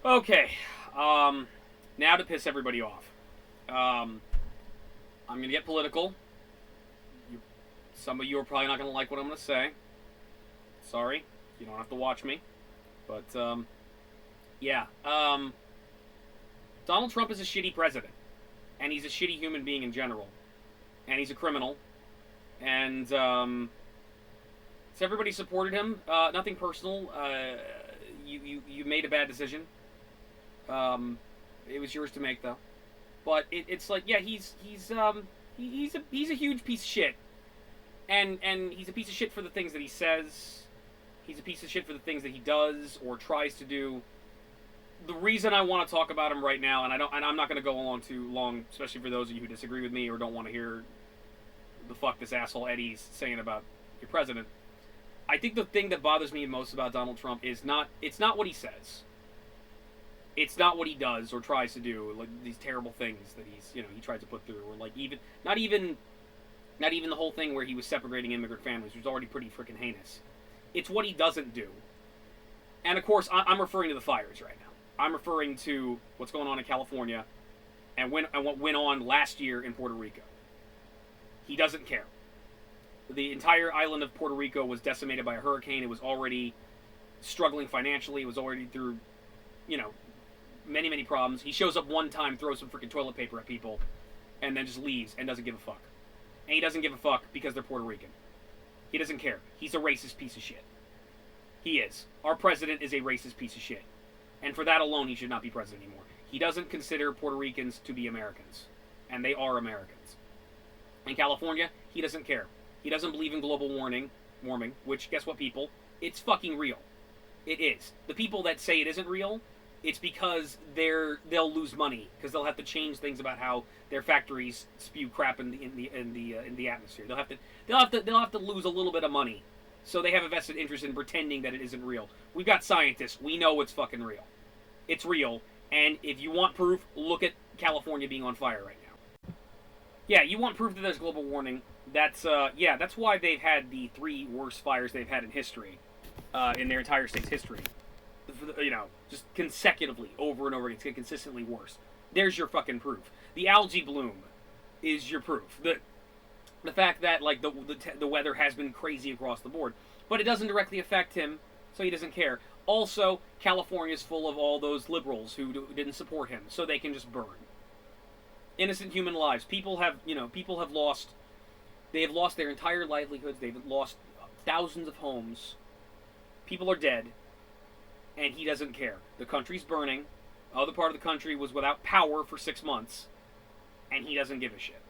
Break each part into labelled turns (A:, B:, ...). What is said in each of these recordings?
A: Okay. Now to piss everybody off. Um, I'm gonna get political. You, some of you are probably not gonna like what I'm gonna say. Sorry, you don't have to watch me. But yeah. Donald Trump is a shitty president, and he's a shitty human being in general, and he's a criminal. And so everybody supported him. Nothing personal. You made a bad decision. It was yours to make though. But it's like, yeah, he's a huge piece of shit, and he's a piece of shit for the things that he says. He's a piece of shit for the things that he does or tries to do. The reason I want to talk about him right now, and I'm not going to go on too long, especially for those of you who disagree with me or don't want to hear the fuck this asshole Eddie's saying about your president. I think the thing that bothers me most about Donald Trump is it's not what he says. It's not what he does or tries to do, like these terrible things that he tried to put through, or like not even the whole thing where he was separating immigrant families, which was already pretty freaking heinous. It's what he doesn't do. And of course, I'm referring to the fires right now. I'm referring to what's going on in California and what went on last year in Puerto Rico. He doesn't care. The entire island of Puerto Rico was decimated by a hurricane. It was already struggling financially. It was already through, many, many problems. He shows up one time, throws some freaking toilet paper at people, and then just leaves and doesn't give a fuck. And he doesn't give a fuck because they're Puerto Rican. He doesn't care. He's a racist piece of shit. He is. Our president is a racist piece of shit. And for that alone, he should not be president anymore. He doesn't consider Puerto Ricans to be Americans. And they are Americans. In California, he doesn't care. He doesn't believe in global warming, which, guess what, people? It's fucking real. It is. The people that say it isn't real, it's because they'll lose money because they'll have to change things about how their factories spew crap in the atmosphere. They'll have to lose a little bit of money, so they have a vested interest in pretending that it isn't real. We've got scientists. We know it's fucking real. It's real, and if you want proof, look at California being on fire right now. Yeah, you want proof that there's global warming. That's why they've had the 3 worst fires they've had in history, in their entire state's history. Just consecutively, over and over again. It's getting consistently worse. There's your fucking proof. The algae bloom is your proof. The fact that like the weather has been crazy across the board, but it doesn't directly affect him, so he doesn't care. Also, California's full of all those liberals who didn't support him, so they can just burn. Innocent human lives. People have lost. They have lost their entire livelihoods. They've lost thousands of homes. People are dead. And he doesn't care. The country's burning. Other part of the country was without power for 6 months. And he doesn't give a shit.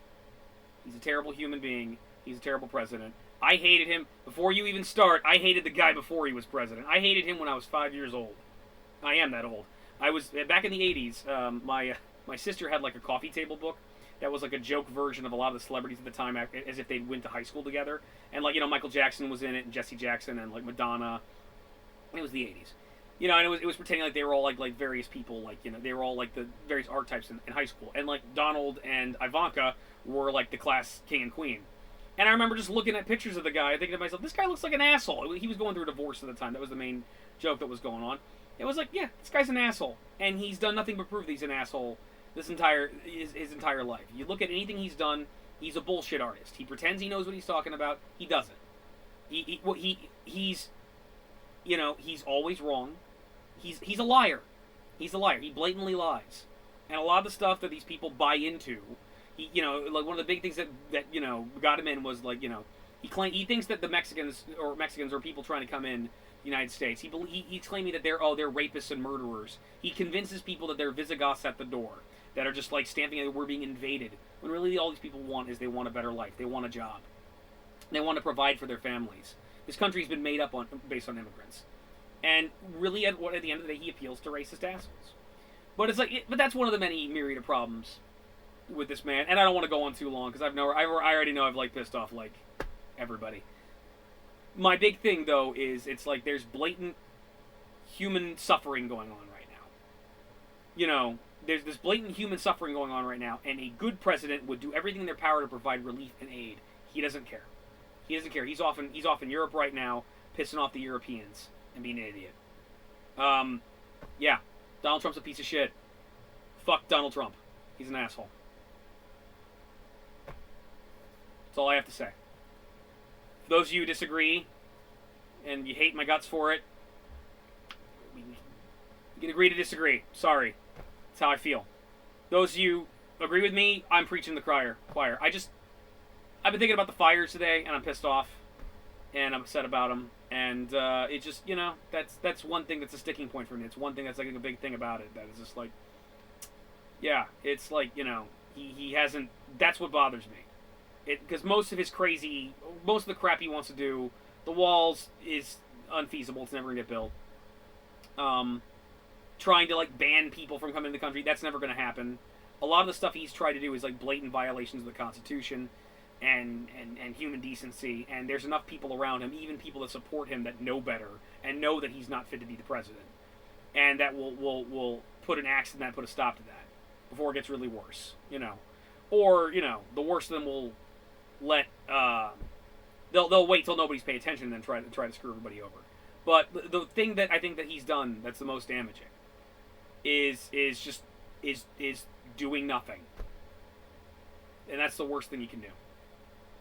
A: He's a terrible human being. He's a terrible president. I hated him. Before you even start, I hated the guy before he was president. I hated him when I was 5 years old. I am that old. I was, back in the 80s, my sister had like a coffee table book that was like a joke version of a lot of the celebrities at the time, as if they went to high school together. And like, Michael Jackson was in it, and Jesse Jackson, and like Madonna. It was the 80s. And it was pretending like they were all like various people, like, they were all like the various archetypes in high school. And like Donald and Ivanka were like the class king and queen. And I remember just looking at pictures of the guy, thinking to myself, this guy looks like an asshole. He was going through a divorce at the time. That was the main joke that was going on. It was like, yeah, this guy's an asshole. And he's done nothing but prove that he's an asshole his entire life. You look at anything he's done, he's a bullshit artist. He pretends he knows what he's talking about. He doesn't. He's always wrong. He's a liar. He blatantly lies. And a lot of the stuff that these people buy into, like one of the big things that got him in was like, he thinks that the Mexicans or people trying to come in the United States, he's claiming that they're rapists and murderers. He convinces people that they're Visigoths at the door, that are just like stamping that we're being invaded, when really all these people want is they want a better life. They want a job. They want to provide for their families. This country's been made up based on immigrants. And really, at the end of the day, he appeals to racist assholes. But it's like, but that's one of the many myriad of problems with this man. And I don't want to go on too long because I already know I've like pissed off like everybody. My big thing though is it's like there's blatant human suffering going on right now. There's this blatant human suffering going on right now, and a good president would do everything in their power to provide relief and aid. He doesn't care. He's off in Europe right now, pissing off the Europeans and being an idiot. Yeah. Donald Trump's a piece of shit. Fuck Donald Trump. He's an asshole. That's all I have to say. For those of you who disagree and you hate my guts for it, we can agree to disagree. Sorry. That's how I feel. Those of you who agree with me, I'm preaching the choir. I've been thinking about the fires today, and I'm pissed off, and I'm upset about them, and it just, that's one thing that's a sticking point for me. It's one thing that's like a big thing about it. That is just like, yeah, it's like, he hasn't. That's what bothers me. Because most of the crap he wants to do, the walls is unfeasible. It's never gonna get built. Trying to like ban people from coming to the country, that's never gonna happen. A lot of the stuff he's tried to do is like blatant violations of the Constitution and human decency. And there's enough people around him, even people that support him, that know better and know that he's not fit to be the president, and that will put an axe in that, put a stop to that before it gets really worse. Or the worst of them will let they'll wait till nobody's paying attention and then try to screw everybody over. But the thing that I think that he's done that's the most damaging is doing nothing, and that's the worst thing you can do.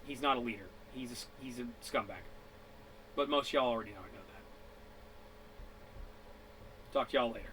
A: He's not a leader. He's a scumbag. But most y'all already know I know that. Talk to y'all later.